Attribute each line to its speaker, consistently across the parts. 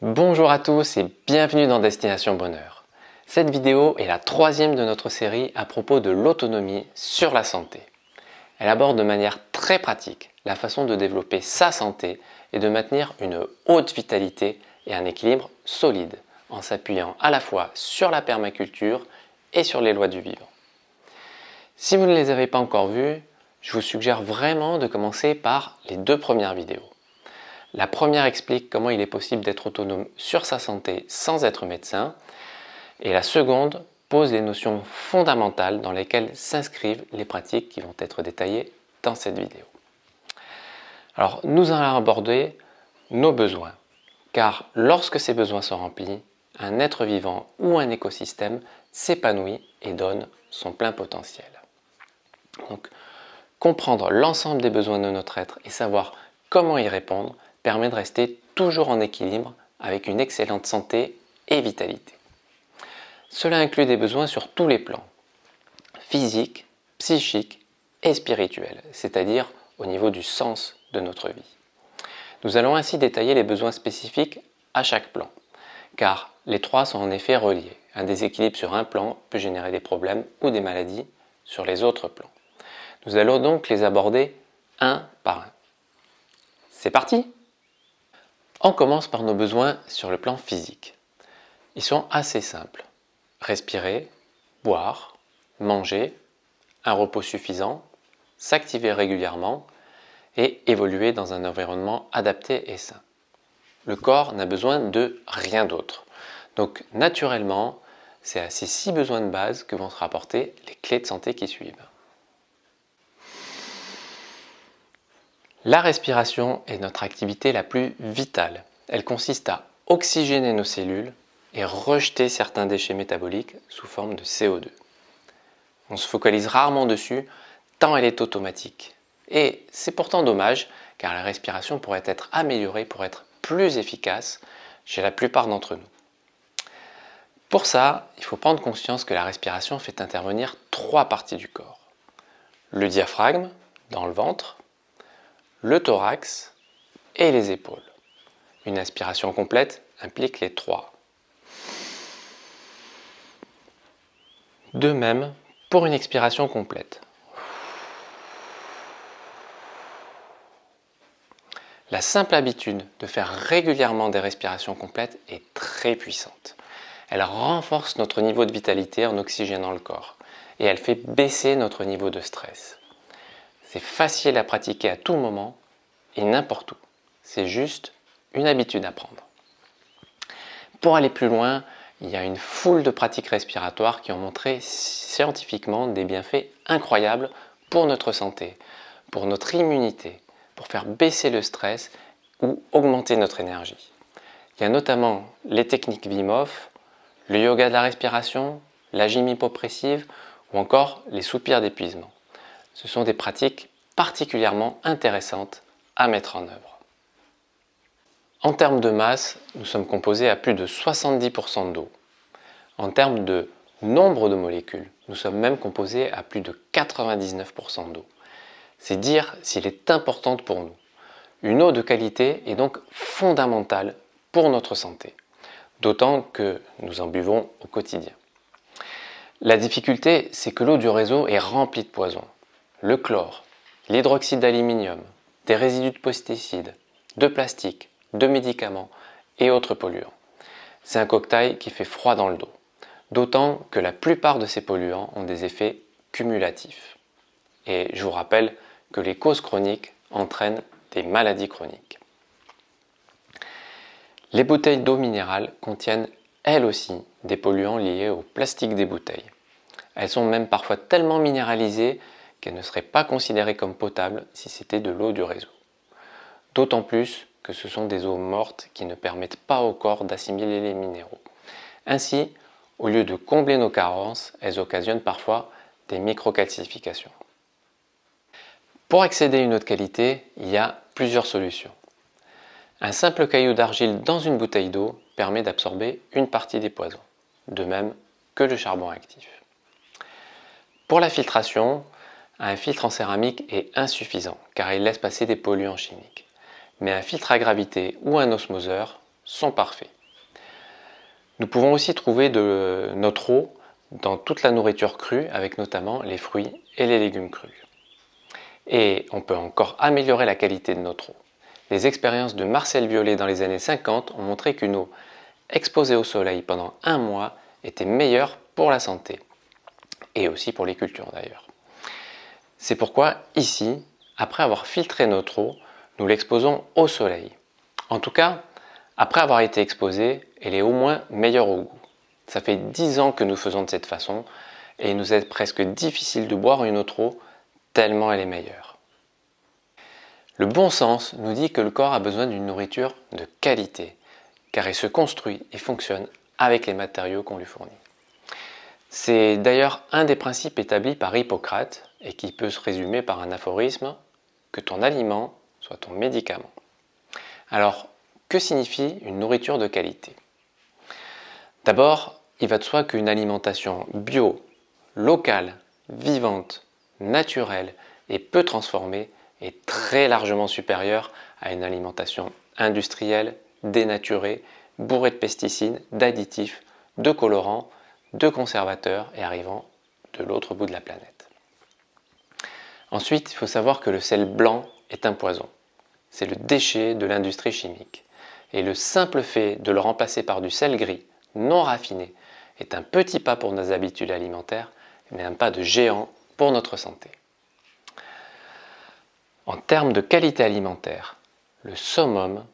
Speaker 1: Bonjour à tous et bienvenue dans Destination Bonheur. Cette vidéo est la troisième de notre série à propos de l'autonomie sur la santé. Elle aborde de manière très pratique la façon de développer sa santé et de maintenir une haute vitalité et un équilibre solide en s'appuyant à la fois sur la permaculture et sur les lois du vivant. Si vous ne les avez pas encore vues, je vous suggère vraiment de commencer par les deux premières vidéos. La première explique comment il est possible d'être autonome sur sa santé sans être médecin, et la seconde pose les notions fondamentales dans lesquelles s'inscrivent les pratiques qui vont être détaillées dans cette vidéo. Alors, nous allons aborder nos besoins, car lorsque ces besoins sont remplis, un être vivant ou un écosystème s'épanouit et donne son plein potentiel. Donc, comprendre l'ensemble des besoins de notre être et savoir comment y répondre permet de rester toujours en équilibre avec une excellente santé et vitalité. Cela inclut des besoins sur tous les plans, physiques, psychiques et spirituels, c'est-à-dire au niveau du sens de notre vie. Nous allons ainsi détailler les besoins spécifiques à chaque plan, car les trois sont en effet reliés. Un déséquilibre sur un plan peut générer des problèmes ou des maladies sur les autres plans. Nous allons donc les aborder un par un. C'est parti! On commence par nos besoins sur le plan physique. Ils sont assez simples. Respirer, boire, manger, un repos suffisant, s'activer régulièrement et évoluer dans un environnement adapté et sain. Le corps n'a besoin de rien d'autre. Donc naturellement, c'est à ces 6 besoins de base que vont se rapporter les clés de santé qui suivent. La respiration est notre activité la plus vitale. Elle consiste à oxygéner nos cellules et rejeter certains déchets métaboliques sous forme de CO2. On se focalise rarement dessus tant elle est automatique. Et c'est pourtant dommage car la respiration pourrait être améliorée pour être plus efficace chez la plupart d'entre nous. Pour ça, il faut prendre conscience que la respiration fait intervenir 3 parties du corps. Le diaphragme, dans le ventre, le thorax et les épaules. Une inspiration complète implique les 3. De même, pour une expiration complète. La simple habitude de faire régulièrement des respirations complètes est très puissante. Elle renforce notre niveau de vitalité en oxygénant le corps et elle fait baisser notre niveau de stress. C'est facile à pratiquer à tout moment et n'importe où. C'est juste une habitude à prendre. Pour aller plus loin, il y a une foule de pratiques respiratoires qui ont montré scientifiquement des bienfaits incroyables pour notre santé, pour notre immunité, pour faire baisser le stress ou augmenter notre énergie. Il y a notamment les techniques Wim Hof, le yoga de la respiration, la gym hypopressive ou encore les soupirs d'épuisement. Ce sont des pratiques particulièrement intéressantes à mettre en œuvre. En termes de masse, nous sommes composés à plus de 70% d'eau. En termes de nombre de molécules, nous sommes même composés à plus de 99% d'eau. C'est dire s'il est important pour nous. Une eau de qualité est donc fondamentale pour notre santé, d'autant que nous en buvons au quotidien. La difficulté, c'est que l'eau du réseau est remplie de poisons. Le chlore, l'hydroxyde d'aluminium, des résidus de pesticides, de plastique, de médicaments et autres polluants. C'est un cocktail qui fait froid dans le dos, d'autant que la plupart de ces polluants ont des effets cumulatifs. Et je vous rappelle que les causes chroniques entraînent des maladies chroniques. Les bouteilles d'eau minérale contiennent elles aussi des polluants liés au plastique des bouteilles. Elles sont même parfois tellement minéralisées qu'elles ne seraient pas considérées comme potables si c'était de l'eau du réseau. D'autant plus que ce sont des eaux mortes qui ne permettent pas au corps d'assimiler les minéraux. Ainsi, au lieu de combler nos carences, elles occasionnent parfois des microcalcifications. Pour accéder à une eau de qualité, il y a plusieurs solutions. Un simple caillou d'argile dans une bouteille d'eau permet d'absorber une partie des poisons, de même que le charbon actif. Pour la filtration, un filtre en céramique est insuffisant car il laisse passer des polluants chimiques. Mais un filtre à gravité ou un osmoseur sont parfaits. Nous pouvons aussi trouver de notre eau dans toute la nourriture crue, avec notamment les fruits et les légumes crus. Et on peut encore améliorer la qualité de notre eau. Les expériences de Marcel Violet dans les années 50 ont montré qu'une eau exposée au soleil pendant 1 mois était meilleure pour la santé, et aussi pour les cultures d'ailleurs. C'est pourquoi ici, après avoir filtré notre eau, nous l'exposons au soleil. En tout cas, après avoir été exposée, elle est au moins meilleure au goût. Ça fait 10 ans que nous faisons de cette façon, et il nous est presque difficile de boire une autre eau, tellement elle est meilleure. Le bon sens nous dit que le corps a besoin d'une nourriture de qualité, car il se construit et fonctionne avec les matériaux qu'on lui fournit. C'est d'ailleurs un des principes établis par Hippocrate et qui peut se résumer par un aphorisme: que ton aliment soit ton médicament. Alors, que signifie une nourriture de qualité? D'abord, il va de soi qu'une alimentation bio, locale, vivante, naturelle et peu transformée est très largement supérieure à une alimentation industrielle, dénaturée, bourrée de pesticides, d'additifs, de colorants, de conservateurs et arrivant de l'autre bout de la planète. Ensuite, il faut savoir que le sel blanc est un poison. C'est le déchet de l'industrie chimique. Et le simple fait de le remplacer par du sel gris, non raffiné, est un petit pas pour nos habitudes alimentaires, mais un pas de géant pour notre santé. En termes de qualité alimentaire, le summum,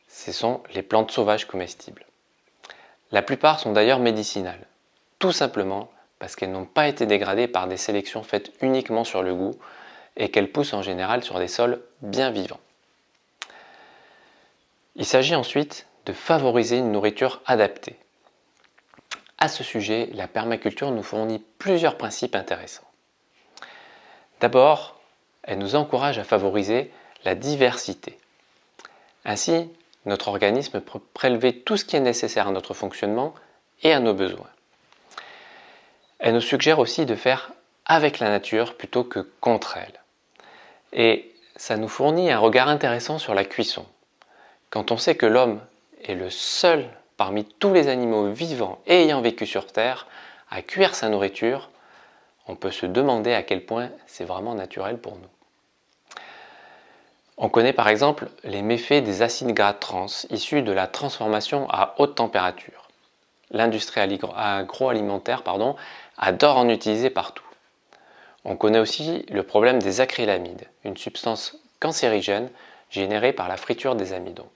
Speaker 1: ce sont les plantes sauvages comestibles. La plupart sont d'ailleurs médicinales, tout simplement parce qu'elles n'ont pas été dégradées par des sélections faites uniquement sur le goût et qu'elles poussent en général sur des sols bien vivants. Il s'agit ensuite de favoriser une nourriture adaptée. À ce sujet, la permaculture nous fournit plusieurs principes intéressants. D'abord, elle nous encourage à favoriser la diversité. Ainsi, notre organisme peut prélever tout ce qui est nécessaire à notre fonctionnement et à nos besoins. Elle nous suggère aussi de faire avec la nature plutôt que contre elle. Et ça nous fournit un regard intéressant sur la cuisson. Quand on sait que l'homme est le seul parmi tous les animaux vivants et ayant vécu sur Terre à cuire sa nourriture, on peut se demander à quel point c'est vraiment naturel pour nous. On connaît par exemple les méfaits des acides gras trans issus de la transformation à haute température. L'industrie agroalimentaire adore en utiliser partout. On connaît aussi le problème des acrylamides, une substance cancérigène générée par la friture des amidons.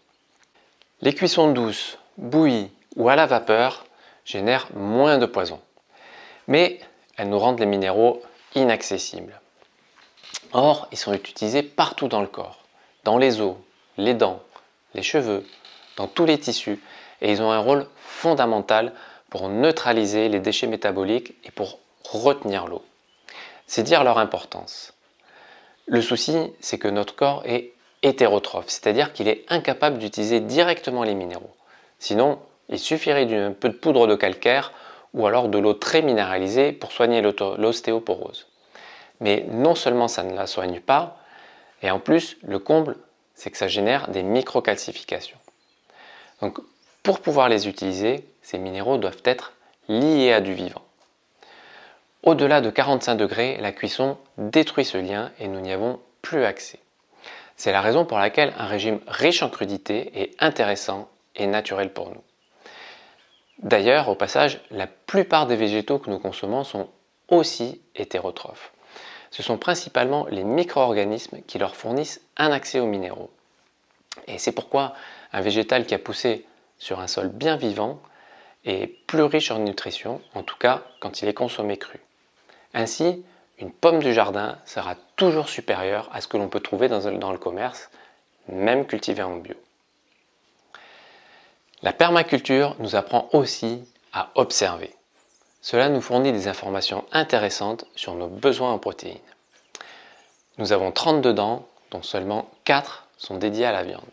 Speaker 1: Les cuissons douces, bouillies ou à la vapeur génèrent moins de poison, mais elles nous rendent les minéraux inaccessibles. Or, ils sont utilisés partout dans le corps, dans les os, les dents, les cheveux, dans tous les tissus, et ils ont un rôle fondamental pour neutraliser les déchets métaboliques et pour retenir l'eau. C'est dire leur importance. Le souci, c'est que notre corps est hétérotrophe, c'est-à-dire qu'il est incapable d'utiliser directement les minéraux. Sinon, il suffirait d'un peu de poudre de calcaire ou alors de l'eau très minéralisée pour soigner l'ostéoporose. Mais non seulement ça ne la soigne pas, et en plus, le comble, c'est que ça génère des microcalcifications. Donc, pour pouvoir les utiliser, ces minéraux doivent être liés à du vivant. Au-delà de 45 degrés, la cuisson détruit ce lien et nous n'y avons plus accès. C'est la raison pour laquelle un régime riche en crudités est intéressant et naturel pour nous. D'ailleurs, au passage, la plupart des végétaux que nous consommons sont aussi hétérotrophes. Ce sont principalement les micro-organismes qui leur fournissent un accès aux minéraux. Et c'est pourquoi un végétal qui a poussé sur un sol bien vivant est plus riche en nutrition, en tout cas quand il est consommé cru. Ainsi, une pomme du jardin sera toujours supérieure à ce que l'on peut trouver dans le commerce, même cultivée en bio. La permaculture nous apprend aussi à observer. Cela nous fournit des informations intéressantes sur nos besoins en protéines. Nous avons 32 dents, dont seulement 4 sont dédiées à la viande.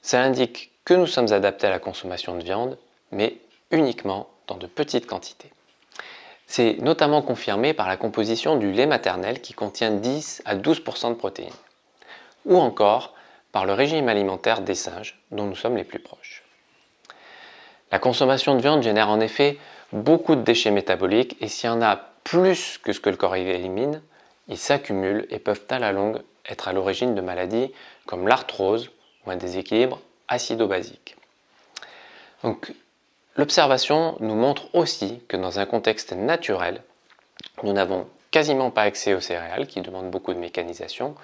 Speaker 1: Ça indique que nous sommes adaptés à la consommation de viande, mais uniquement dans de petites quantités. C'est notamment confirmé par la composition du lait maternel qui contient 10 à 12% de protéines, ou encore par le régime alimentaire des singes dont nous sommes les plus proches. La consommation de viande génère en effet beaucoup de déchets métaboliques et s'il y en a plus que ce que le corps élimine, ils s'accumulent et peuvent à la longue être à l'origine de maladies comme l'arthrose ou un déséquilibre acido-basique. Donc, l'observation nous montre aussi que dans un contexte naturel, nous n'avons quasiment pas accès aux céréales qui demandent beaucoup de mécanisation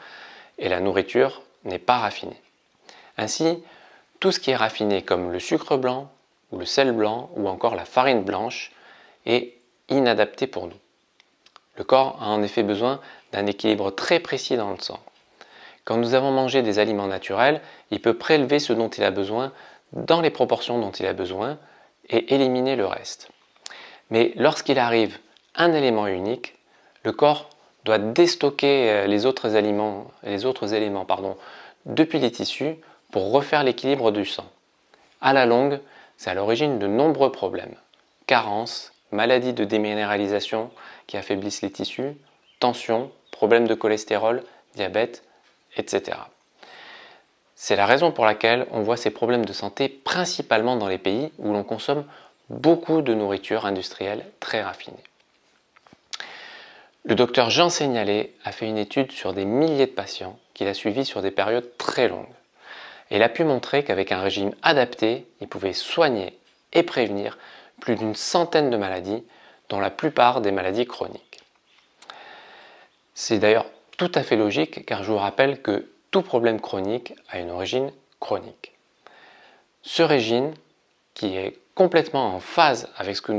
Speaker 1: et la nourriture n'est pas raffinée. Ainsi, tout ce qui est raffiné comme le sucre blanc ou le sel blanc ou encore la farine blanche est inadapté pour nous. Le corps a en effet besoin d'un équilibre très précis dans le sang. Quand nous avons mangé des aliments naturels, il peut prélever ce dont il a besoin dans les proportions dont il a besoin et éliminer le reste. Mais lorsqu'il arrive un élément unique, le corps doit déstocker les autres éléments depuis les tissus pour refaire l'équilibre du sang. À la longue, c'est à l'origine de nombreux problèmes. Carences, maladies de déminéralisation qui affaiblissent les tissus, tensions, problèmes de cholestérol, diabète, etc. C'est la raison pour laquelle on voit ces problèmes de santé principalement dans les pays où l'on consomme beaucoup de nourriture industrielle très raffinée. Le docteur Jean Seignalé a fait une étude sur des milliers de patients qu'il a suivis sur des périodes très longues. Et il a pu montrer qu'avec un régime adapté, il pouvait soigner et prévenir plus d'une centaine de maladies, dont la plupart des maladies chroniques. C'est d'ailleurs tout à fait logique car je vous rappelle que tout problème chronique a une origine chronique. Ce régime, qui est complètement en phase avec ce que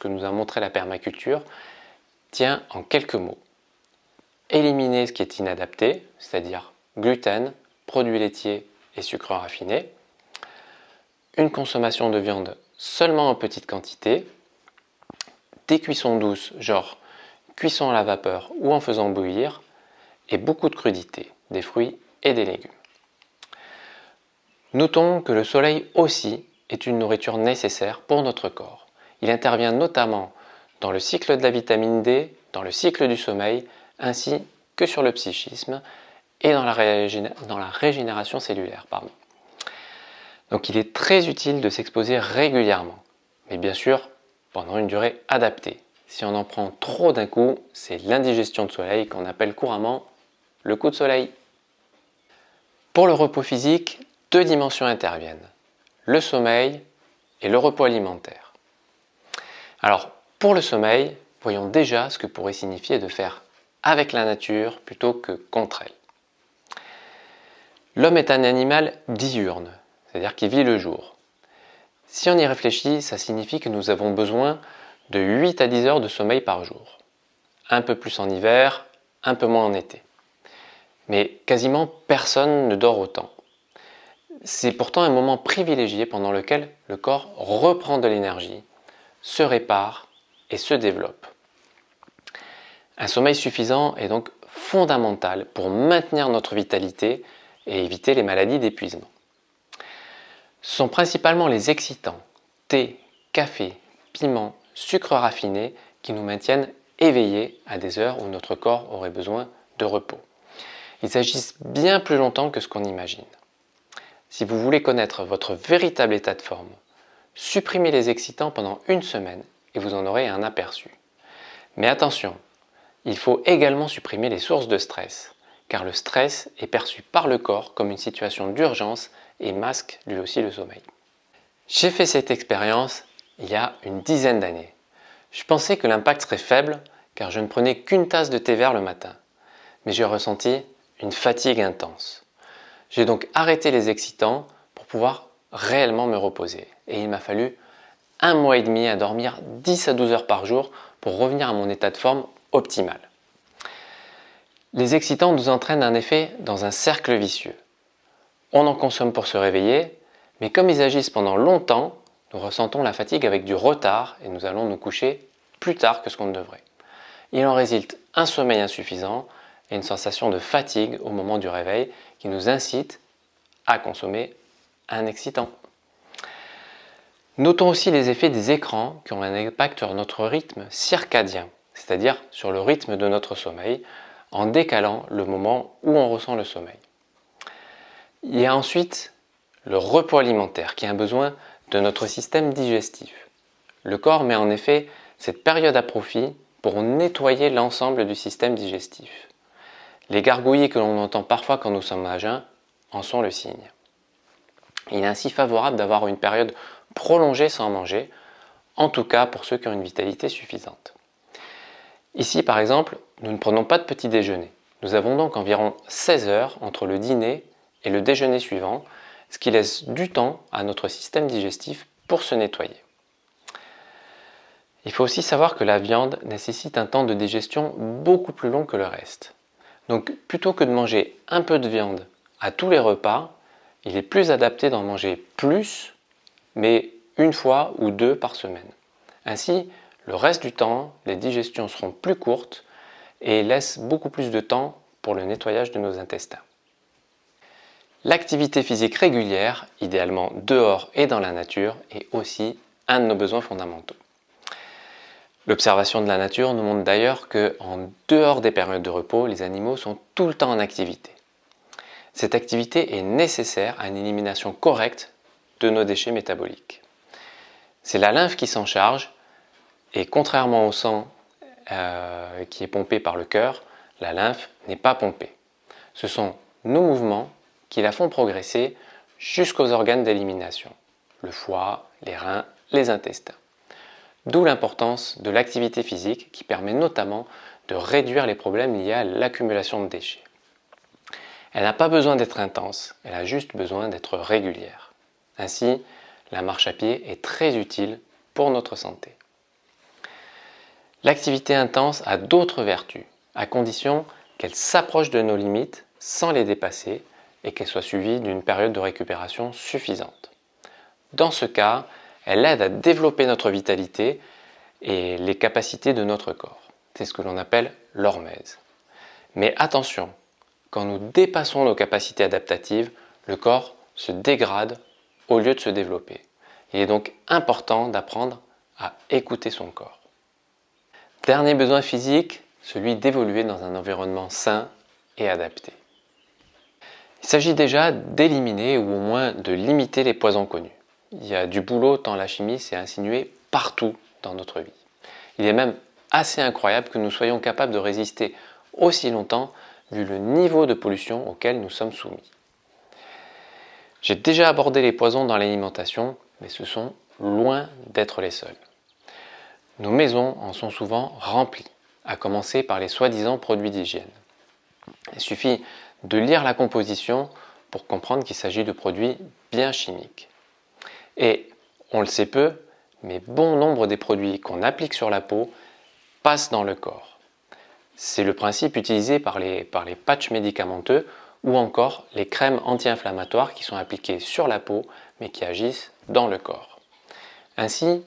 Speaker 1: nous a montré la permaculture, tient en quelques mots. Éliminer ce qui est inadapté, c'est-à-dire gluten, produits laitiers et sucres raffinés. Une consommation de viande seulement en petite quantité. Des cuissons douces, genre cuisson à la vapeur ou en faisant bouillir. Et beaucoup de crudités, des fruits et des légumes. Notons que le soleil aussi est une nourriture nécessaire pour notre corps. Il intervient notamment dans le cycle de la vitamine D, dans le cycle du sommeil, ainsi que sur le psychisme et dans la régénération cellulaire. Donc il est très utile de s'exposer régulièrement, mais bien sûr pendant une durée adaptée. Si on en prend trop d'un coup, c'est l'indigestion de soleil qu'on appelle couramment le coup de soleil. Pour le repos physique, deux dimensions interviennent, le sommeil et le repos alimentaire. Alors, pour le sommeil, voyons déjà ce que pourrait signifier de faire avec la nature plutôt que contre elle. L'homme est un animal diurne, c'est-à-dire qui vit le jour. Si on y réfléchit, ça signifie que nous avons besoin de 8 à 10 heures de sommeil par jour. Un peu plus en hiver, un peu moins en été. Mais quasiment personne ne dort autant. C'est pourtant un moment privilégié pendant lequel le corps reprend de l'énergie, se répare et se développe. Un sommeil suffisant est donc fondamental pour maintenir notre vitalité et éviter les maladies d'épuisement. Ce sont principalement les excitants, thé, café, piment, sucre raffiné qui nous maintiennent éveillés à des heures où notre corps aurait besoin de repos. Ils agissent bien plus longtemps que ce qu'on imagine. Si vous voulez connaître votre véritable état de forme, supprimez les excitants pendant une semaine et vous en aurez un aperçu. Mais attention, il faut également supprimer les sources de stress, car le stress est perçu par le corps comme une situation d'urgence et masque lui aussi le sommeil. J'ai fait cette expérience il y a une dizaine d'années. Je pensais que l'impact serait faible car je ne prenais qu'une tasse de thé vert le matin. Mais j'ai ressenti une fatigue intense. J'ai donc arrêté les excitants pour pouvoir réellement me reposer. Et il m'a fallu 1 mois et demi à dormir 10 à 12 heures par jour pour revenir à mon état de forme optimal. Les excitants nous entraînent en effet dans un cercle vicieux. On en consomme pour se réveiller, mais comme ils agissent pendant longtemps, nous ressentons la fatigue avec du retard et nous allons nous coucher plus tard que ce qu'on ne devrait. Il en résulte un sommeil insuffisant et une sensation de fatigue au moment du réveil qui nous incite à consommer un excitant. Notons aussi les effets des écrans qui ont un impact sur notre rythme circadien, c'est-à-dire sur le rythme de notre sommeil, en décalant le moment où on ressent le sommeil. Il y a ensuite le repos alimentaire qui a un besoin de notre système digestif. Le corps met en effet cette période à profit pour nettoyer l'ensemble du système digestif. Les gargouillis que l'on entend parfois quand nous sommes à jeun en sont le signe. Il est ainsi favorable d'avoir une période prolongée sans manger, en tout cas pour ceux qui ont une vitalité suffisante. Ici par exemple, nous ne prenons pas de petit déjeuner. Nous avons donc environ 16 heures entre le dîner et le déjeuner suivant, ce qui laisse du temps à notre système digestif pour se nettoyer. Il faut aussi savoir que la viande nécessite un temps de digestion beaucoup plus long que le reste. Donc plutôt que de manger un peu de viande à tous les repas, il est plus adapté d'en manger plus, mais une fois ou deux par semaine. Ainsi, le reste du temps, les digestions seront plus courtes et laissent beaucoup plus de temps pour le nettoyage de nos intestins. L'activité physique régulière, idéalement dehors et dans la nature, est aussi un de nos besoins fondamentaux. L'observation de la nature nous montre d'ailleurs qu'en dehors des périodes de repos, les animaux sont tout le temps en activité. Cette activité est nécessaire à une élimination correcte de nos déchets métaboliques. C'est la lymphe qui s'en charge et contrairement au sang qui est pompé par le cœur, la lymphe n'est pas pompée. Ce sont nos mouvements qui la font progresser jusqu'aux organes d'élimination, le foie, les reins, les intestins. D'où l'importance de l'activité physique qui permet notamment de réduire les problèmes liés à l'accumulation de déchets. Elle n'a pas besoin d'être intense, elle a juste besoin d'être régulière. Ainsi, la marche à pied est très utile pour notre santé. L'activité intense a d'autres vertus, à condition qu'elle s'approche de nos limites sans les dépasser et qu'elle soit suivie d'une période de récupération suffisante. Dans ce cas, elle aide à développer notre vitalité et les capacités de notre corps. C'est ce que l'on appelle l'hormèse. Mais attention, quand nous dépassons nos capacités adaptatives, le corps se dégrade au lieu de se développer. Il est donc important d'apprendre à écouter son corps. Dernier besoin physique, celui d'évoluer dans un environnement sain et adapté. Il s'agit déjà d'éliminer ou au moins de limiter les poisons connus. Il y a du boulot tant la chimie s'est insinuée partout dans notre vie. Il est même assez incroyable que nous soyons capables de résister aussi longtemps vu le niveau de pollution auquel nous sommes soumis. J'ai déjà abordé les poisons dans l'alimentation, mais ce sont loin d'être les seuls. Nos maisons en sont souvent remplies, à commencer par les soi-disant produits d'hygiène. Il suffit de lire la composition pour comprendre qu'il s'agit de produits bien chimiques. Et on le sait peu, mais bon nombre des produits qu'on applique sur la peau passent dans le corps. C'est le principe utilisé par les patchs médicamenteux ou encore les crèmes anti-inflammatoires qui sont appliquées sur la peau mais qui agissent dans le corps. Ainsi,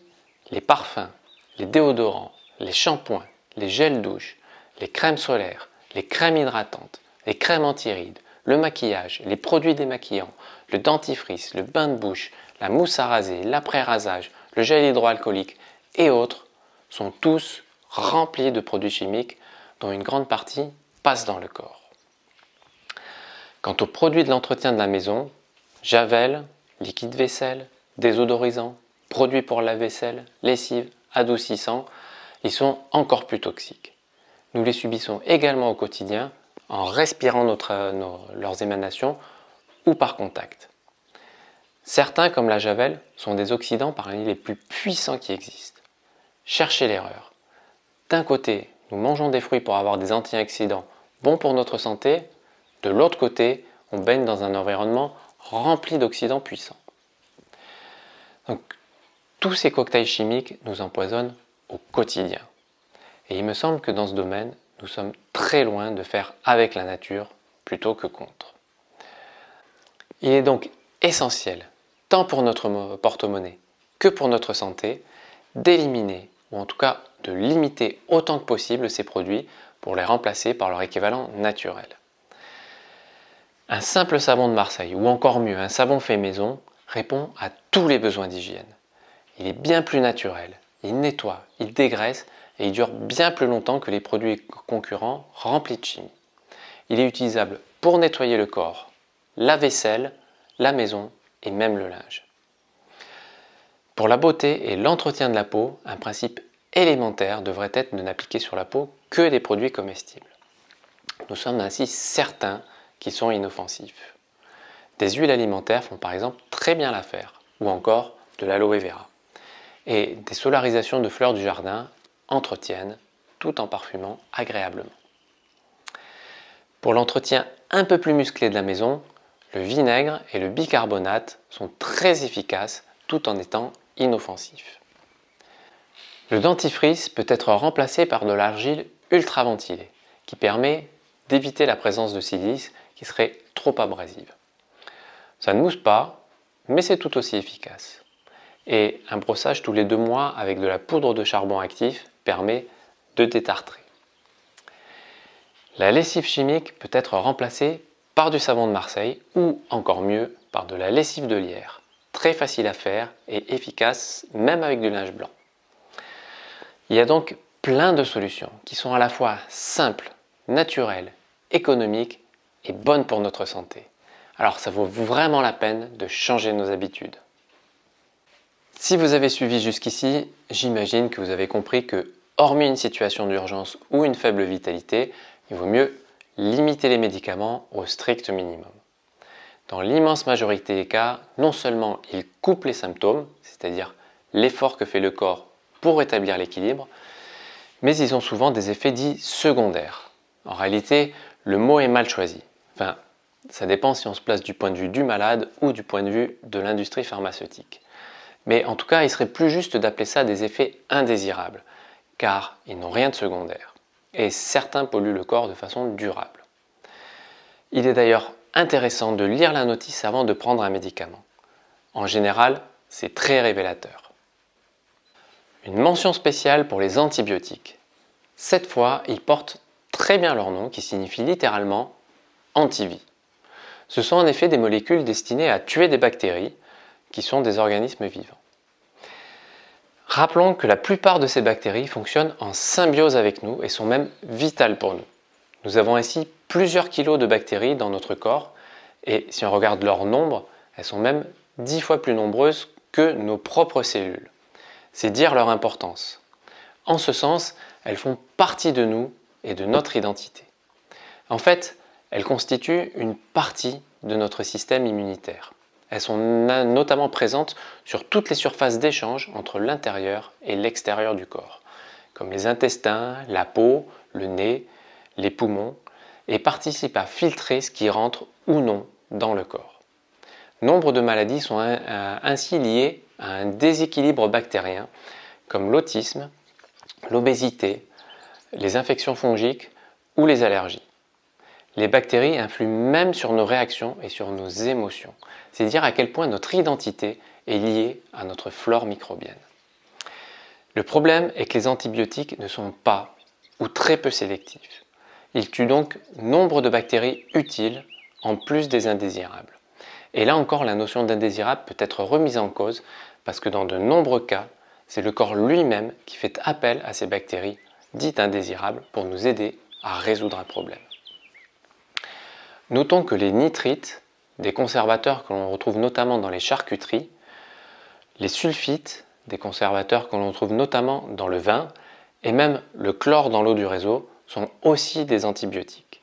Speaker 1: les parfums, les déodorants, les shampoings, les gels douche, les crèmes solaires, les crèmes hydratantes, les crèmes anti-rides, le maquillage, les produits démaquillants, le dentifrice, le bain de bouche, la mousse à raser, l'après-rasage, le gel hydroalcoolique et autres sont tous remplis de produits chimiques dont une grande partie passe dans le corps. Quant aux produits de l'entretien de la maison, javel, liquide vaisselle, désodorisant, produits pour la vaisselle, lessive, adoucissants, ils sont encore plus toxiques. Nous les subissons également au quotidien en respirant leurs émanations ou par contact. Certains, comme la javel, sont des oxydants parmi les plus puissants qui existent. Cherchez l'erreur. D'un côté, nous mangeons des fruits pour avoir des antioxydants bons pour notre santé. De l'autre côté, on baigne dans un environnement rempli d'oxydants puissants. Donc, tous ces cocktails chimiques nous empoisonnent au quotidien. Et il me semble que dans ce domaine, nous sommes très loin de faire avec la nature plutôt que contre. Il est donc essentiel, tant pour notre porte-monnaie que pour notre santé, d'éliminer ou en tout cas de limiter autant que possible ces produits pour les remplacer par leur équivalent naturel. Un simple savon de Marseille ou encore mieux un savon fait maison répond à tous les besoins d'hygiène. Il est bien plus naturel, il nettoie, il dégraisse et il dure bien plus longtemps que les produits concurrents remplis de chimie. Il est utilisable pour nettoyer le corps, la vaisselle, la maison et même le linge. Pour la beauté et l'entretien de la peau, un principe élémentaire devrait être de n'appliquer sur la peau que des produits comestibles. Nous sommes ainsi certains qu'ils sont inoffensifs. Des huiles alimentaires font par exemple très bien l'affaire, ou encore de l'aloe vera. Et des solarisations de fleurs du jardin entretiennent tout en parfumant agréablement. Pour l'entretien un peu plus musclé de la maison, le vinaigre et le bicarbonate sont très efficaces tout en étant inoffensifs. Le dentifrice peut être remplacé par de l'argile ultra ventilée qui permet d'éviter la présence de silice qui serait trop abrasive. Ça ne mousse pas, mais c'est tout aussi efficace. Et un brossage tous les 2 mois avec de la poudre de charbon actif permet de détartrer. La lessive chimique peut être remplacée par du savon de Marseille ou encore mieux par de la lessive de lierre. Très facile à faire et efficace même avec du linge blanc. Il y a donc plein de solutions qui sont à la fois simples, naturelles, économiques et bonnes pour notre santé. Alors ça vaut vraiment la peine de changer nos habitudes. Si vous avez suivi jusqu'ici, j'imagine que vous avez compris que, hormis une situation d'urgence ou une faible vitalité, il vaut mieux limiter les médicaments au strict minimum. Dans l'immense majorité des cas, non seulement ils coupent les symptômes, c'est-à-dire l'effort que fait le corps pour rétablir l'équilibre, mais ils ont souvent des effets dits secondaires. En réalité, le mot est mal choisi. Enfin, ça dépend si on se place du point de vue du malade ou du point de vue de l'industrie pharmaceutique. Mais en tout cas, il serait plus juste d'appeler ça des effets indésirables, car ils n'ont rien de secondaire. Et certains polluent le corps de façon durable. Il est d'ailleurs intéressant de lire la notice avant de prendre un médicament. En général, c'est très révélateur. Une mention spéciale pour les antibiotiques. Cette fois, ils portent très bien leur nom qui signifie littéralement antivie. Ce sont en effet des molécules destinées à tuer des bactéries qui sont des organismes vivants. Rappelons que la plupart de ces bactéries fonctionnent en symbiose avec nous et sont même vitales pour nous. Nous avons ainsi plusieurs kilos de bactéries dans notre corps et si on regarde leur nombre, elles sont même 10 fois plus nombreuses que nos propres cellules. C'est dire leur importance. En ce sens, elles font partie de nous et de notre identité. En fait, elles constituent une partie de notre système immunitaire. Elles sont notamment présentes sur toutes les surfaces d'échange entre l'intérieur et l'extérieur du corps, comme les intestins, la peau, le nez, les poumons, et participent à filtrer ce qui rentre ou non dans le corps. Nombre de maladies sont ainsi liées à un déséquilibre bactérien, comme l'autisme, l'obésité, les infections fongiques ou les allergies. Les bactéries influent même sur nos réactions et sur nos émotions. C'est dire à quel point notre identité est liée à notre flore microbienne. Le problème est que les antibiotiques ne sont pas ou très peu sélectifs. Ils tuent donc nombre de bactéries utiles en plus des indésirables. Et là encore, la notion d'indésirable peut être remise en cause parce que dans de nombreux cas, c'est le corps lui-même qui fait appel à ces bactéries dites indésirables pour nous aider à résoudre un problème. Notons que les nitrites, des conservateurs que l'on retrouve notamment dans les charcuteries, les sulfites, des conservateurs que l'on trouve notamment dans le vin, et même le chlore dans l'eau du réseau, sont aussi des antibiotiques.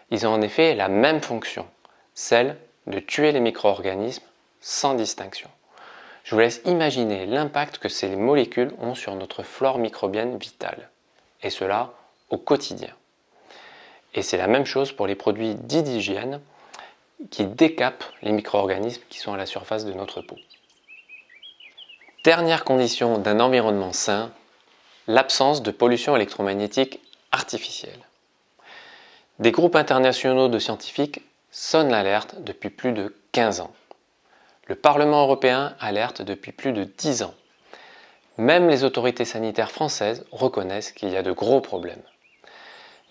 Speaker 1: Ils ont en effet la même fonction, celle de tuer les micro-organismes sans distinction. Je vous laisse imaginer l'impact que ces molécules ont sur notre flore microbienne vitale, et cela au quotidien. Et c'est la même chose pour les produits dits d'hygiène qui décapent les micro-organismes qui sont à la surface de notre peau. Dernière condition d'un environnement sain, l'absence de pollution électromagnétique artificielle. Des groupes internationaux de scientifiques sonnent l'alerte depuis plus de 15 ans. Le Parlement européen alerte depuis plus de 10 ans. Même les autorités sanitaires françaises reconnaissent qu'il y a de gros problèmes.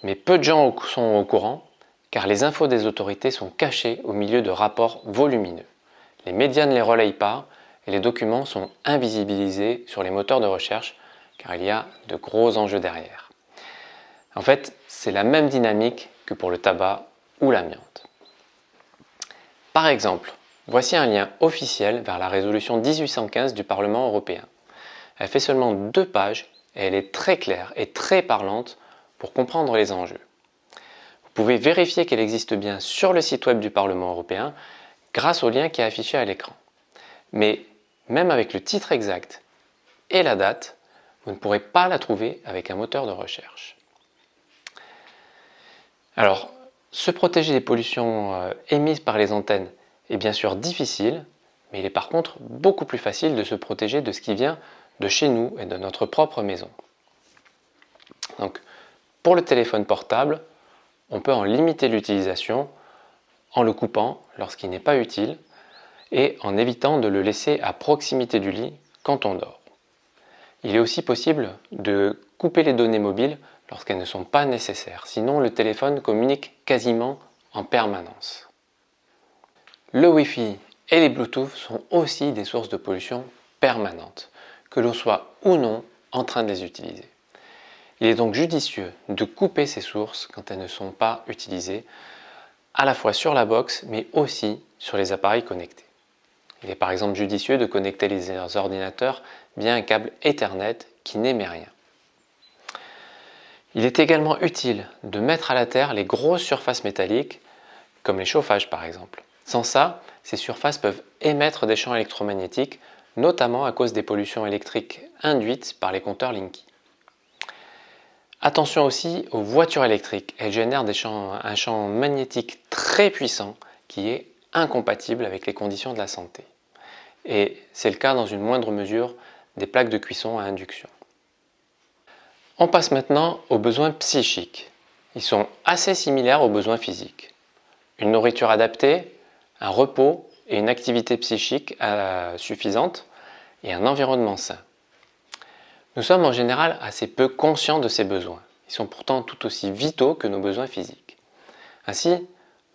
Speaker 1: Mais peu de gens sont au courant, car les infos des autorités sont cachées au milieu de rapports volumineux. Les médias ne les relayent pas et les documents sont invisibilisés sur les moteurs de recherche, car il y a de gros enjeux derrière. En fait, c'est la même dynamique que pour le tabac ou l'amiante. Par exemple, Voici un lien officiel vers la résolution 1815 du Parlement européen. Elle fait seulement 2 pages et elle est très claire et très parlante pour comprendre les enjeux. Vous pouvez vérifier qu'elle existe bien sur le site web du Parlement européen grâce au lien qui est affiché à l'écran. Mais même avec le titre exact et la date, vous ne pourrez pas la trouver avec un moteur de recherche. Alors, se protéger des pollutions émises par les antennes est bien sûr difficile, mais il est par contre beaucoup plus facile de se protéger de ce qui vient de chez nous et de notre propre maison. Donc, pour le téléphone portable, on peut en limiter l'utilisation en le coupant lorsqu'il n'est pas utile et en évitant de le laisser à proximité du lit quand on dort. Il est aussi possible de couper les données mobiles lorsqu'elles ne sont pas nécessaires, sinon le téléphone communique quasiment en permanence. Le Wi-Fi et les Bluetooth sont aussi des sources de pollution permanentes, que l'on soit ou non en train de les utiliser. Il est donc judicieux de couper ces sources quand elles ne sont pas utilisées, à la fois sur la box mais aussi sur les appareils connectés. Il est par exemple judicieux de connecter les ordinateurs via un câble Ethernet qui n'émet rien. Il est également utile de mettre à la terre les grosses surfaces métalliques, comme les chauffages par exemple. Sans ça, ces surfaces peuvent émettre des champs électromagnétiques, notamment à cause des pollutions électriques induites par les compteurs Linky. Attention aussi aux voitures électriques, elles génèrent un champ magnétique très puissant qui est incompatible avec les conditions de la santé. Et c'est le cas dans une moindre mesure des plaques de cuisson à induction. On passe maintenant aux besoins psychiques. Ils sont assez similaires aux besoins physiques. Une nourriture adaptée, un repos et une activité psychique suffisante et un environnement sain. Nous sommes en général assez peu conscients de ces besoins. Ils sont pourtant tout aussi vitaux que nos besoins physiques. Ainsi,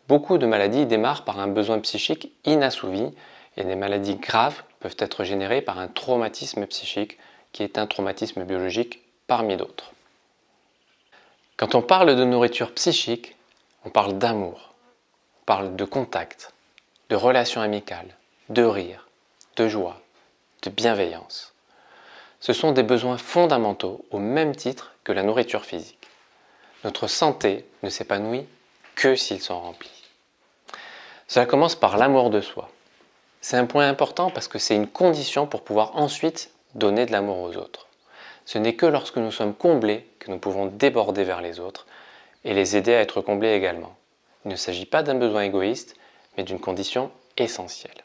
Speaker 1: beaucoup de maladies démarrent par un besoin psychique inassouvi et des maladies graves peuvent être générées par un traumatisme psychique qui est un traumatisme biologique parmi d'autres. Quand on parle de nourriture psychique, on parle d'amour, on parle de contact, de relations amicales, de rire, de joie, de bienveillance. Ce sont des besoins fondamentaux au même titre que la nourriture physique. Notre santé ne s'épanouit que s'ils sont remplis. Cela commence par l'amour de soi. C'est un point important parce que c'est une condition pour pouvoir ensuite donner de l'amour aux autres. Ce n'est que lorsque nous sommes comblés que nous pouvons déborder vers les autres et les aider à être comblés également. Il ne s'agit pas d'un besoin égoïste, mais d'une condition essentielle.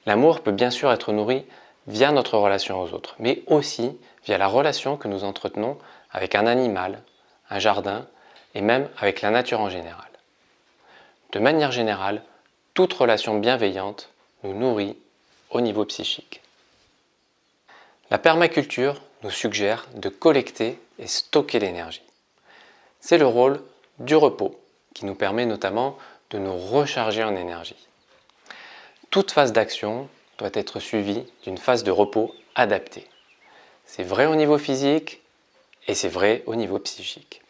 Speaker 1: L'amour peut bien sûr être nourri via notre relation aux autres, mais aussi via la relation que nous entretenons avec un animal, un jardin et même avec la nature en général. De manière générale, toute relation bienveillante nous nourrit au niveau psychique. La permaculture nous suggère de collecter et stocker l'énergie. C'est le rôle du repos qui nous permet notamment de nous recharger en énergie. Toute phase d'action doit être suivie d'une phase de repos adaptée. C'est vrai au niveau physique et c'est vrai au niveau psychique.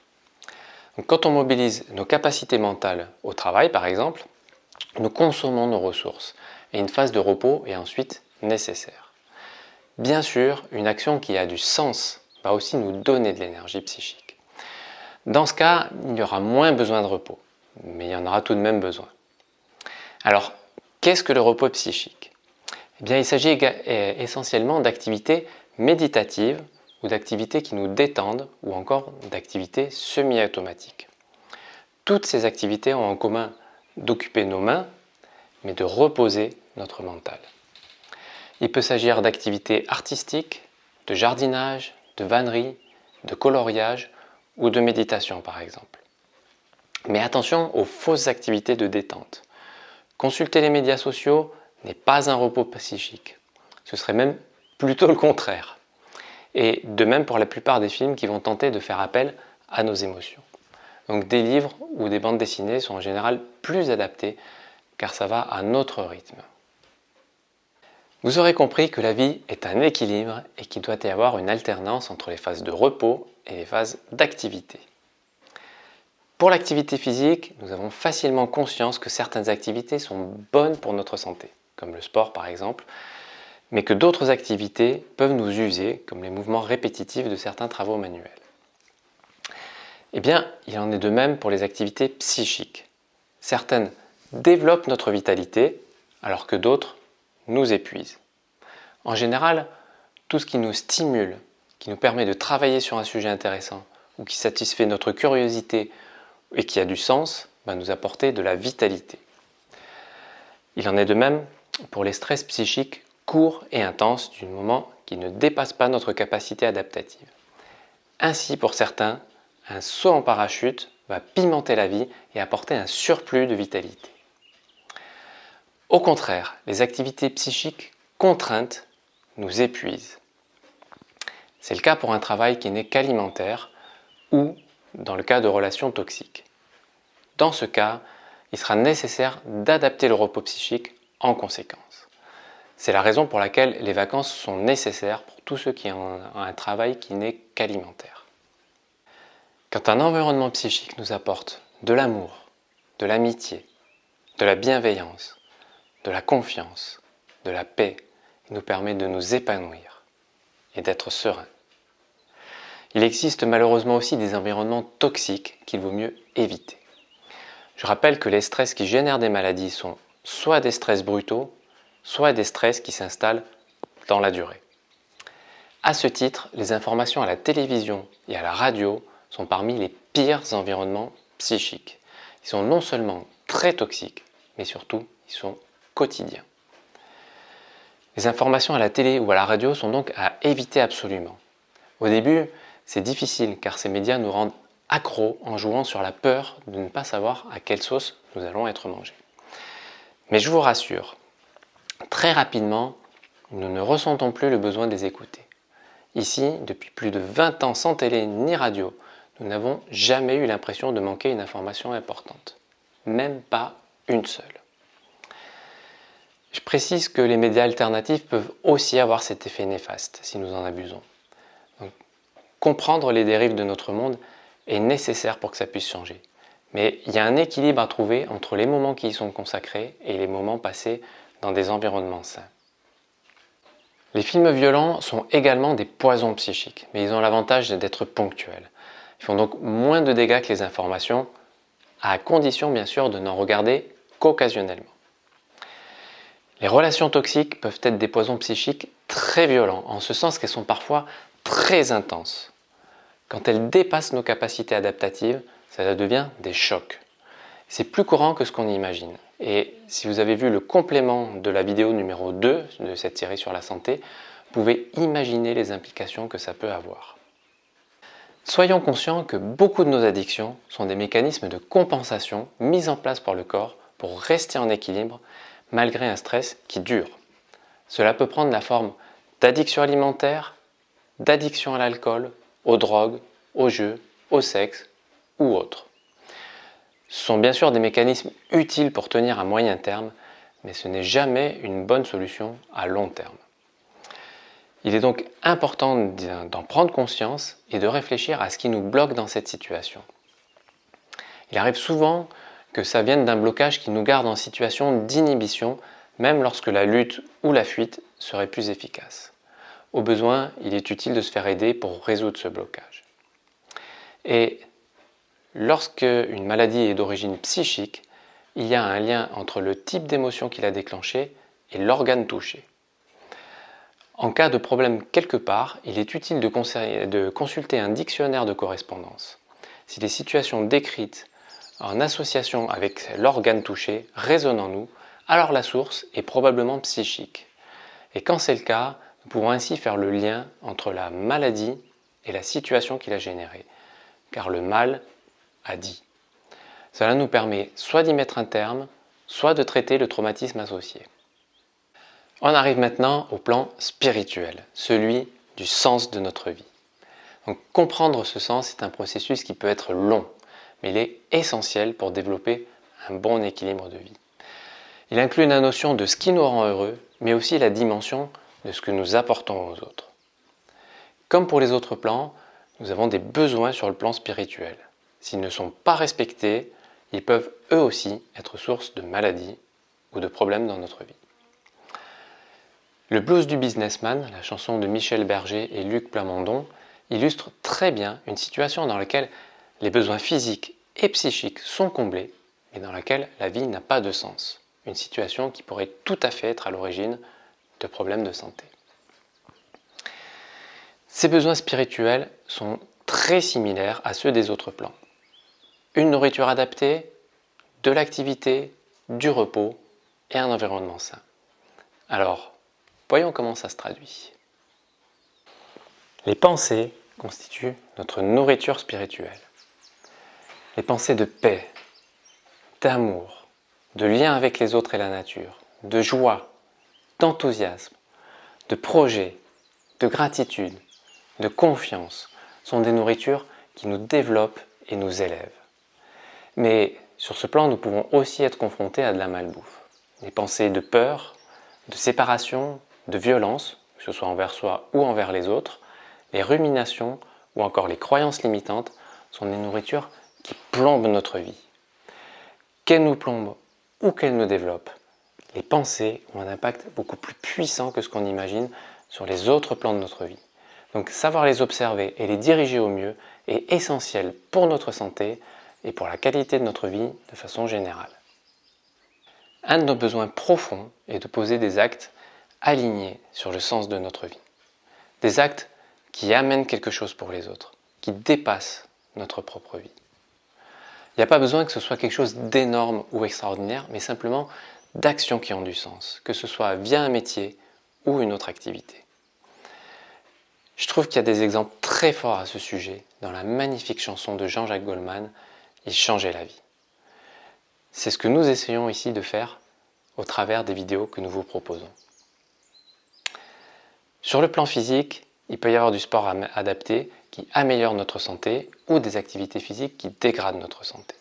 Speaker 1: Donc, quand on mobilise nos capacités mentales au travail par exemple, nous consommons nos ressources et une phase de repos est ensuite nécessaire. Bien sûr, une action qui a du sens va aussi nous donner de l'énergie psychique. Dans ce cas, il y aura moins besoin de repos, mais il y en aura tout de même besoin. Alors, qu'est-ce que le repos psychique ? Eh bien, il s'agit essentiellement d'activités méditatives ou d'activités qui nous détendent ou encore d'activités semi-automatiques. Toutes ces activités ont en commun d'occuper nos mains, mais de reposer notre mental. Il peut s'agir d'activités artistiques, de jardinage, de vannerie, de coloriage ou de méditation par exemple. Mais attention aux fausses activités de détente. Consulter les médias sociaux n'est pas un repos psychique. Ce serait même plutôt le contraire. Et de même pour la plupart des films qui vont tenter de faire appel à nos émotions. Donc des livres ou des bandes dessinées sont en général plus adaptés car ça va à notre rythme. Vous aurez compris que la vie est un équilibre et qu'il doit y avoir une alternance entre les phases de repos et les phases d'activité. Pour l'activité physique, nous avons facilement conscience que certaines activités sont bonnes pour notre santé, comme le sport par exemple, mais que d'autres activités peuvent nous user, comme les mouvements répétitifs de certains travaux manuels. Eh bien, il en est de même pour les activités psychiques. Certaines développent notre vitalité, alors que d'autres nous épuisent. En général, tout ce qui nous stimule, qui nous permet de travailler sur un sujet intéressant, ou qui satisfait notre curiosité et qui a du sens, va nous apporter de la vitalité. Il en est de même pour les stress psychiques courts et intenses du moment qui ne dépassent pas notre capacité adaptative. Ainsi, pour certains, un saut en parachute va pimenter la vie et apporter un surplus de vitalité. Au contraire, les activités psychiques contraintes nous épuisent. C'est le cas pour un travail qui n'est qu'alimentaire ou dans le cas de relations toxiques. Dans ce cas, il sera nécessaire d'adapter le repos psychique en conséquence. C'est la raison pour laquelle les vacances sont nécessaires pour tous ceux qui ont un travail qui n'est qu'alimentaire. Quand un environnement psychique nous apporte de l'amour, de l'amitié, de la bienveillance, de la confiance, de la paix, il nous permet de nous épanouir et d'être sereins. Il existe malheureusement aussi des environnements toxiques qu'il vaut mieux éviter. Je rappelle que les stress qui génèrent des maladies sont soit des stress brutaux, soit des stress qui s'installent dans la durée. À ce titre, les informations à la télévision et à la radio sont parmi les pires environnements psychiques. Ils sont non seulement très toxiques, mais surtout, ils sont quotidiens. Les informations à la télé ou à la radio sont donc à éviter absolument. Au début, c'est difficile car ces médias nous rendent accros en jouant sur la peur de ne pas savoir à quelle sauce nous allons être mangés. Mais je vous rassure, très rapidement, nous ne ressentons plus le besoin de les écouter. Ici, depuis plus de 20 ans sans télé ni radio, nous n'avons jamais eu l'impression de manquer une information importante. Même pas une seule. Je précise que les médias alternatifs peuvent aussi avoir cet effet néfaste si nous en abusons. Donc, comprendre les dérives de notre monde est nécessaire pour que ça puisse changer. Mais il y a un équilibre à trouver entre les moments qui y sont consacrés et les moments passés dans des environnements sains. Les films violents sont également des poisons psychiques, mais ils ont l'avantage d'être ponctuels. Ils font donc moins de dégâts que les informations, à condition bien sûr de n'en regarder qu'occasionnellement. Les relations toxiques peuvent être des poisons psychiques très violents, en ce sens qu'elles sont parfois très intenses. Quand elles dépassent nos capacités adaptatives, ça devient des chocs. C'est plus courant que ce qu'on imagine. Et si vous avez vu le complément de la vidéo numéro 2 de cette série sur la santé, vous pouvez imaginer les implications que ça peut avoir. Soyons conscients que beaucoup de nos addictions sont des mécanismes de compensation mis en place par le corps pour rester en équilibre malgré un stress qui dure. Cela peut prendre la forme d'addiction alimentaire, d'addiction à l'alcool, aux drogues, aux jeux, au sexe ou autres. Ce sont bien sûr des mécanismes utiles pour tenir à moyen terme, mais ce n'est jamais une bonne solution à long terme. Il est donc important d'en prendre conscience et de réfléchir à ce qui nous bloque dans cette situation. Il arrive souvent que ça vienne d'un blocage qui nous garde en situation d'inhibition, même lorsque la lutte ou la fuite serait plus efficace. Au besoin, il est utile de se faire aider pour résoudre ce blocage. Et lorsque une maladie est d'origine psychique, il y a un lien entre le type d'émotion qui l'a déclenchée et l'organe touché. En cas de problème quelque part, il est utile de consulter un dictionnaire de correspondance. Si les situations décrites en association avec l'organe touché résonnent en nous, alors la source est probablement psychique. Et quand c'est le cas, nous pouvons ainsi faire le lien entre la maladie et la situation qui l'a générée. Car le mal a dit. Cela nous permet soit d'y mettre un terme, soit de traiter le traumatisme associé. On arrive maintenant au plan spirituel, celui du sens de notre vie. Donc, comprendre ce sens est un processus qui peut être long, mais il est essentiel pour développer un bon équilibre de vie. Il inclut la notion de ce qui nous rend heureux, mais aussi la dimension de ce que nous apportons aux autres. Comme pour les autres plans, nous avons des besoins sur le plan spirituel. s'ils ne sont pas respectés, ils peuvent eux aussi être source de maladies ou de problèmes dans notre vie. Le blues du businessman, la chanson de Michel Berger et Luc Plamondon, illustre très bien une situation dans laquelle les besoins physiques et psychiques sont comblés, mais dans laquelle la vie n'a pas de sens. Une situation qui pourrait tout à fait être à l'origine de problèmes de santé. Ces besoins spirituels sont très similaires à ceux des autres plans. Une nourriture adaptée, de l'activité, du repos et un environnement sain. Alors, voyons comment ça se traduit. Les pensées constituent notre nourriture spirituelle. Les pensées de paix, d'amour, de lien avec les autres et la nature, de joie, d'enthousiasme, de projet, de gratitude, de confiance sont des nourritures qui nous développent et nous élèvent. Mais sur ce plan, nous pouvons aussi être confrontés à de la malbouffe. Des pensées de peur, de séparation, de violence, que ce soit envers soi ou envers les autres, les ruminations ou encore les croyances limitantes sont des nourritures qui plombent notre vie. Qu'elles nous plombent ou qu'elles nous développent, les pensées ont un impact beaucoup plus puissant que ce qu'on imagine sur les autres plans de notre vie. Donc savoir les observer et les diriger au mieux est essentiel pour notre santé et pour la qualité de notre vie de façon générale. Un de nos besoins profonds est de poser des actes alignés sur le sens de notre vie. Des actes qui amènent quelque chose pour les autres, qui dépassent notre propre vie. Il n'y a pas besoin que ce soit quelque chose d'énorme ou extraordinaire, mais simplement d'actions qui ont du sens, que ce soit via un métier ou une autre activité. Je trouve qu'il y a des exemples très forts à ce sujet dans la magnifique chanson de Jean-Jacques Goldman, « Il changeait la vie ». C'est ce que nous essayons ici de faire au travers des vidéos que nous vous proposons. Sur le plan physique, il peut y avoir du sport adapté qui améliore notre santé ou des activités physiques qui dégradent notre santé.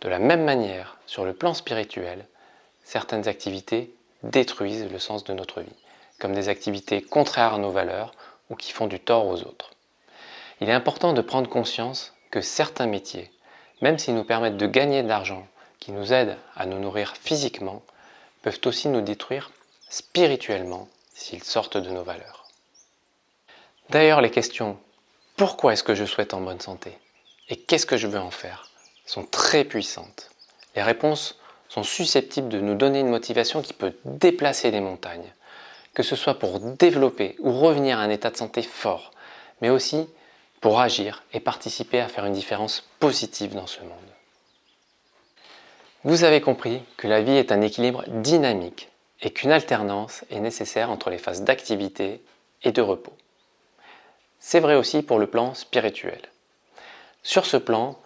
Speaker 1: De la même manière, sur le plan spirituel, certaines activités détruisent le sens de notre vie, comme des activités contraires à nos valeurs ou qui font du tort aux autres. Il est important de prendre conscience que certains métiers, même s'ils nous permettent de gagner de l'argent, qui nous aident à nous nourrir physiquement, peuvent aussi nous détruire spirituellement s'ils sortent de nos valeurs. D'ailleurs, les questions « Pourquoi est-ce que je souhaite en bonne santé ?» et « Qu'est-ce que je veux en faire ?» sont très puissantes. Les réponses sont susceptibles de nous donner une motivation qui peut déplacer des montagnes, que ce soit pour développer ou revenir à un état de santé fort, mais aussi pour agir et participer à faire une différence positive dans ce monde. Vous avez compris que la vie est un équilibre dynamique et qu'une alternance est nécessaire entre les phases d'activité et de repos. C'est vrai aussi pour le plan spirituel. Sur ce plan,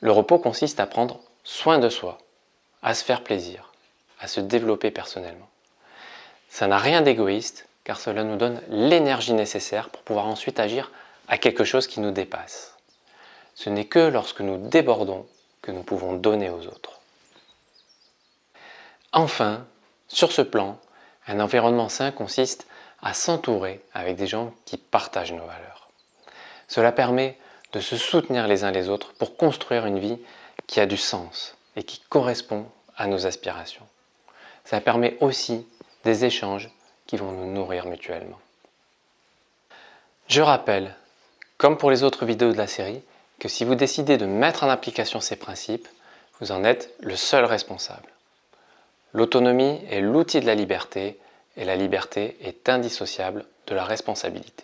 Speaker 1: le repos consiste à prendre soin de soi, à se faire plaisir, à se développer personnellement. Ça n'a rien d'égoïste car cela nous donne l'énergie nécessaire pour pouvoir ensuite agir à quelque chose qui nous dépasse. Ce n'est que lorsque nous débordons que nous pouvons donner aux autres. Enfin, sur ce plan, un environnement sain consiste à s'entourer avec des gens qui partagent nos valeurs. Cela permet de se soutenir les uns les autres pour construire une vie qui a du sens et qui correspond à nos aspirations. Ça permet aussi des échanges qui vont nous nourrir mutuellement. Je rappelle, comme pour les autres vidéos de la série, que si vous décidez de mettre en application ces principes, vous en êtes le seul responsable. L'autonomie est l'outil de la liberté et la liberté est indissociable de la responsabilité.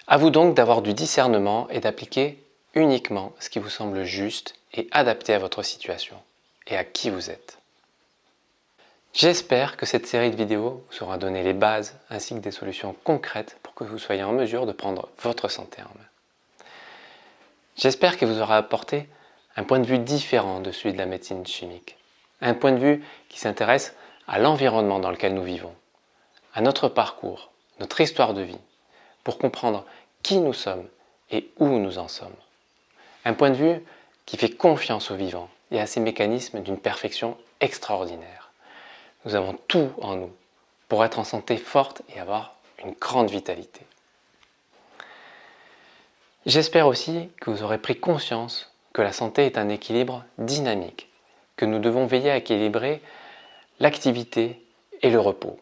Speaker 1: À vous donc d'avoir du discernement et d'appliquer uniquement ce qui vous semble juste et adapté à votre situation et à qui vous êtes. J'espère que cette série de vidéos vous aura donné les bases ainsi que des solutions concrètes pour que vous soyez en mesure de prendre votre santé en main. J'espère qu'elle vous aura apporté un point de vue différent de celui de la médecine chimique. Un point de vue qui s'intéresse à l'environnement dans lequel nous vivons, à notre parcours, notre histoire de vie, pour comprendre qui nous sommes et où nous en sommes. Un point de vue qui fait confiance au vivant et à ses mécanismes d'une perfection extraordinaire. Nous avons tout en nous pour être en santé forte et avoir une grande vitalité. J'espère aussi que vous aurez pris conscience que la santé est un équilibre dynamique, que nous devons veiller à équilibrer l'activité et le repos,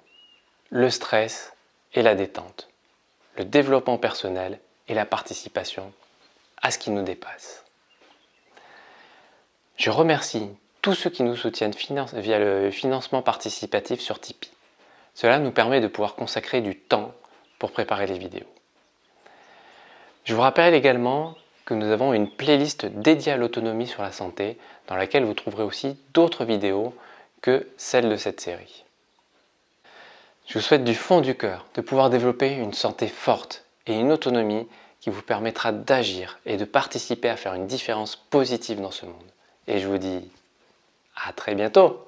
Speaker 1: le stress et la détente, le développement personnel et la participation à ce qui nous dépasse. Je remercie tous ceux qui nous soutiennent via le financement participatif sur Tipeee. Cela nous permet de pouvoir consacrer du temps pour préparer les vidéos. Je vous rappelle également que nous avons une playlist dédiée à l'autonomie sur la santé dans laquelle vous trouverez aussi d'autres vidéos que celles de cette série. Je vous souhaite du fond du cœur de pouvoir développer une santé forte et une autonomie qui vous permettra d'agir et de participer à faire une différence positive dans ce monde. Et je vous dis à très bientôt!